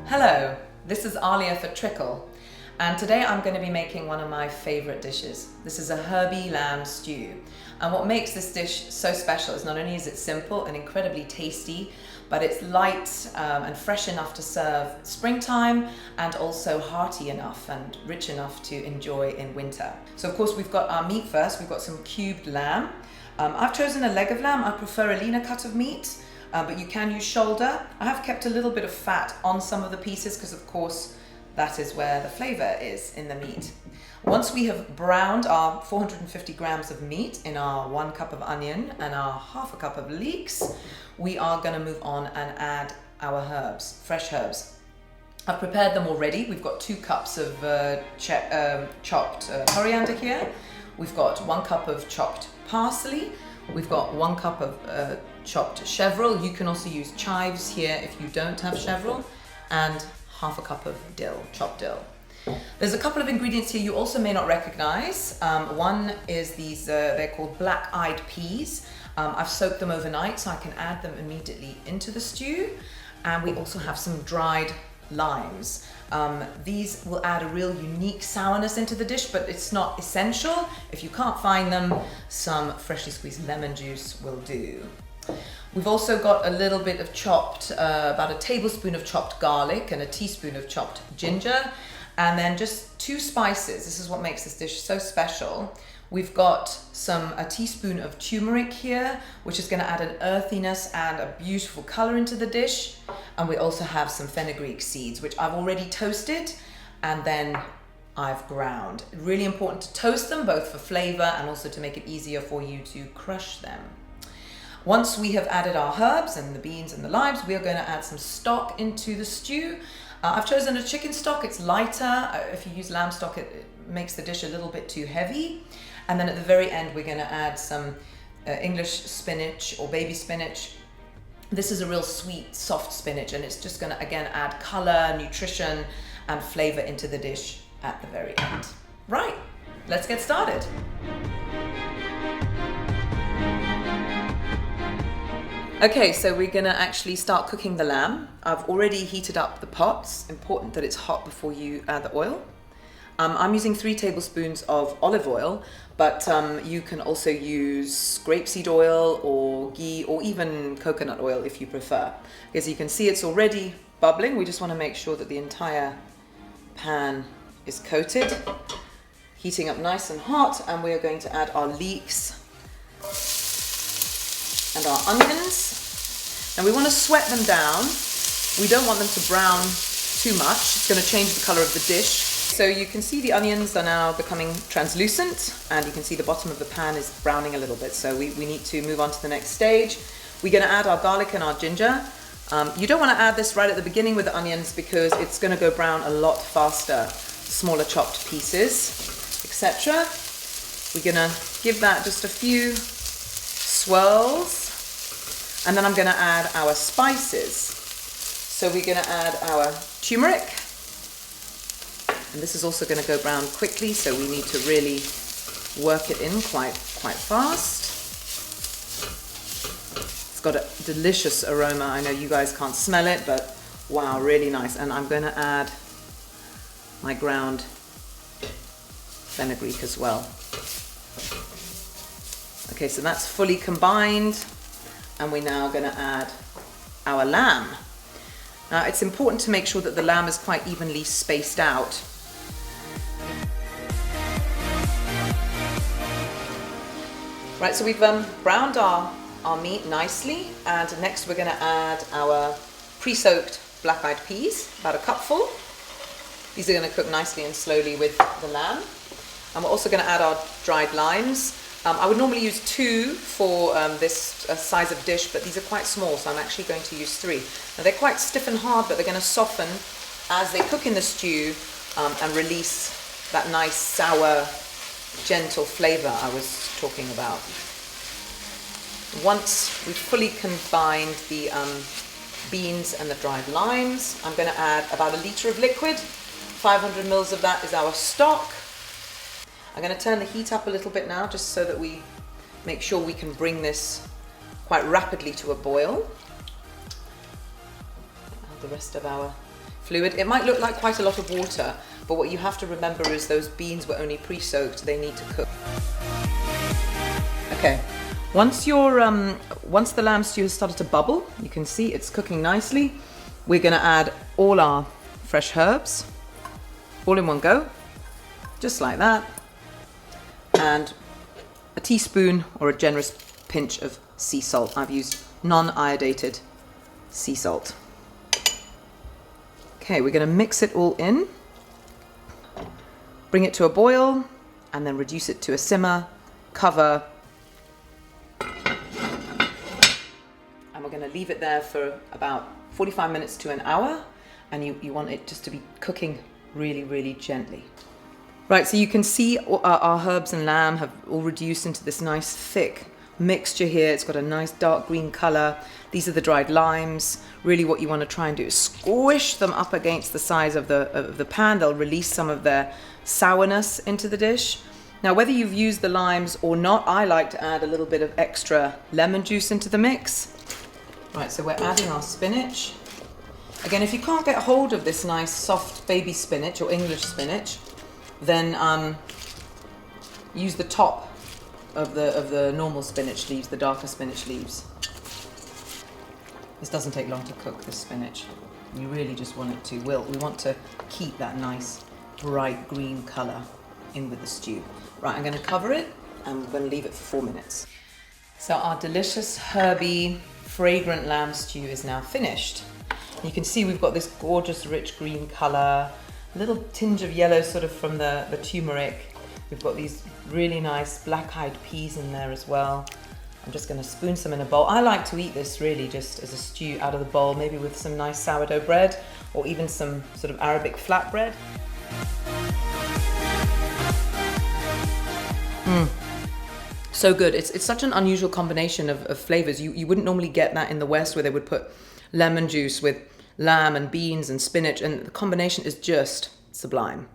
Hello, this is Aliya for Trickle, and today I'm going to be making one of my favorite dishes. This is a herby lamb stew, and what makes this dish so special is not only is it simple and incredibly tasty, but it's light and fresh enough to serve springtime and also hearty enough and rich enough to enjoy in winter. So of course we've got our meat first. We've got some cubed lamb. I've chosen a leg of lamb. I prefer a leaner cut of meat. But you can use shoulder. I have kept a little bit of fat on some of the pieces because of course that is where the flavor is in the meat. Once we have browned our 450 grams of meat in our 1 cup of onion and our half a cup of leeks, we are going to move on and add our herbs, fresh herbs. I've prepared them already. We've got 2 cups of chopped coriander here. We've got 1 cup of chopped parsley. We've got 1 cup of chopped chervil. You can also use chives here if you don't have chervil, and half a cup of dill, chopped dill. There's a couple of ingredients here you also may not recognize. One is these, they're called black-eyed peas. I've soaked them overnight so I can add them immediately into the stew. And we also have some dried limes. These will add a real unique sourness into the dish, but it's not essential. If you can't find them, some freshly squeezed lemon juice will do. We've also got a little bit of chopped, about a tablespoon of chopped garlic and a teaspoon of chopped ginger, and then just 2 spices. This is what makes this dish so special. We've got a teaspoon of turmeric here, which is going to add an earthiness and a beautiful color into the dish. And we also have some fenugreek seeds, which I've already toasted and then I've ground. Really important to toast them, both for flavor and also to make it easier for you to crush them. Once we have added our herbs and the beans and the limes, we are going to add some stock into the stew. I've chosen a chicken stock. It's lighter. If you use lamb stock, it makes the dish a little bit too heavy. And then at the very end, we're going to add some English spinach or baby spinach. This is a real sweet, soft spinach, and it's just going to, again, add color, nutrition, and flavor into the dish at the very end. Right, let's get started. Okay, so we're going to actually start cooking the lamb. I've already heated up the pot. It's important that it's hot before you add the oil. I'm using 3 tablespoons of olive oil, but you can also use grapeseed oil or ghee or even coconut oil if you prefer. As you can see, it's already bubbling. We just want to make sure that the entire pan is coated. Heating up nice and hot, and we are going to add our leeks and our onions. Now we want to sweat them down. We don't want them to brown too much. It's going to change the color of the dish. So you can see the onions are now becoming translucent, and you can see the bottom of the pan is browning a little bit. So we need to move on to the next stage. We're going to add our garlic and our ginger. You don't want to add this right at the beginning with the onions because it's going to go brown a lot faster. Smaller chopped pieces, etc. We're going to give that just a few swirls, and then I'm going to add our spices. So we're going to add our turmeric. And this is also going to go brown quickly, so we need to really work it in quite fast. It's got a delicious aroma. I know you guys can't smell it, but wow, really nice. And I'm going to add my ground fenugreek as well. Okay, so that's fully combined, and we're now going to add our lamb. Now it's important to make sure that the lamb is quite evenly spaced out. Right, so we've browned our meat nicely, and next we're going to add our pre-soaked black-eyed peas, about a cupful. These are going to cook nicely and slowly with the lamb. And we're also going to add our dried limes. I would normally use 2 for this size of dish, but these are quite small, so I'm actually going to use 3. Now they're quite stiff and hard, but they're going to soften as they cook in the stew and release that nice, sour, gentle flavor I was talking about. Once we've fully combined the beans and the dried limes, I'm going to add about a litre of liquid. 500 mils of that is our stock. I'm going to turn the heat up a little bit now, just so that we make sure we can bring this quite rapidly to a boil. Add the rest of our fluid. It might look like quite a lot of water, but what you have to remember is those beans were only pre-soaked. They need to cook. Okay, once the lamb stew has started to bubble, you can see it's cooking nicely. We're gonna add all our fresh herbs, all in one go, just like that. And a teaspoon or a generous pinch of sea salt. I've used non-iodated sea salt. Okay, we're going to mix it all in, bring it to a boil, and then reduce it to a simmer, cover, and we're going to leave it there for about 45 minutes to an hour, and you want it just to be cooking really, really gently. Right, so you can see our herbs and lamb have all reduced into this nice thick mixture here. It's got a nice dark green color. These are the dried limes. Really what you want to try and do is squish them up against the sides of the pan. They'll release some of their sourness into the dish. Now, whether you've used the limes or not, I like to add a little bit of extra lemon juice into the mix. Right, so we're adding our spinach. Again, if you can't get hold of this nice soft baby spinach or English spinach, then use the top of the normal spinach leaves, the darker spinach leaves. This doesn't take long to cook, this spinach. You really just want it to wilt. We want to keep that nice bright green colour in with the stew. Right, I'm going to cover it and we're going to leave it for 4 minutes. So our delicious herby fragrant lamb stew is now finished. You can see we've got this gorgeous rich green colour, a little tinge of yellow sort of from the turmeric. We've got these really nice black-eyed peas in there as well. I'm just going to spoon some in a bowl. I like to eat this really just as a stew out of the bowl, maybe with some nice sourdough bread or even some sort of Arabic flatbread. So good. It's such an unusual combination of flavors. You wouldn't normally get that in the West, where they would put lemon juice with lamb and beans and spinach, and the combination is just sublime.